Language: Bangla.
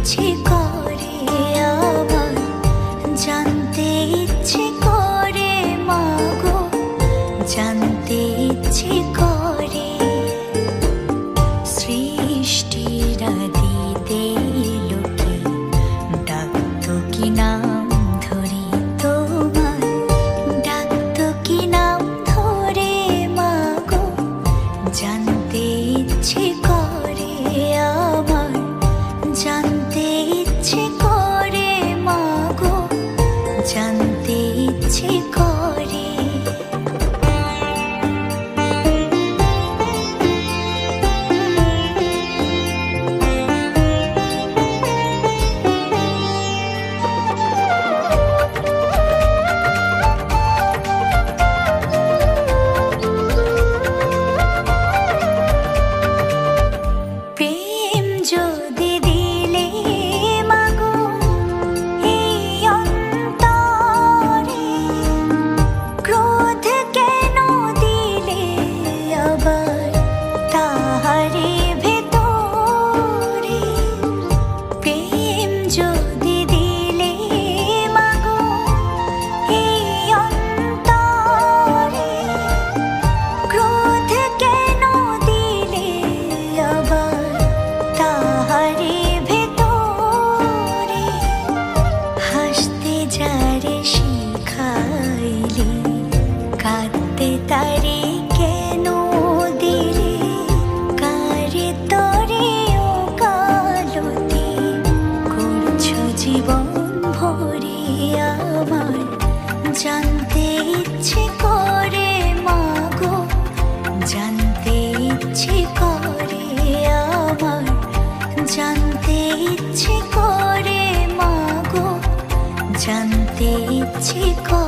ইচ্ছে করে আমার, জানতে ইচ্ছে করে মাগো, জানতে ইচ্ছে করে। সৃষ্টির আদিতে লোকে ডাকতো কি নাম ধরে তোমার, ডাকতো কি নাম ধরে মাগো, জানতে ইচ্ছে করে আমার, জানতে ইচ্ছে করে মাগো, জানতে ইচ্ছে করে। প্রেম যদি দিলে মাগো এই অন্তরে, ক্রোধ কেন দিলে আবার তাহারে ভেতরে। প্রেম যদি দিলে মাগো এই অন্তরে, ক্রোধ কেন দিলে আবার তাহারে ভেতরে। হাসতে যারে শিখাইলে, কাঁদতে তারে কেন দিলে, কারে তরে ও কালতি করছো জীবন ভরে আমার, জানতে ইচ্ছে করে মাগো, জানতে ইচ্ছে করে আমার, জানতে ইচ্ছে করে মাগো, জানতে ইচ্ছে করে।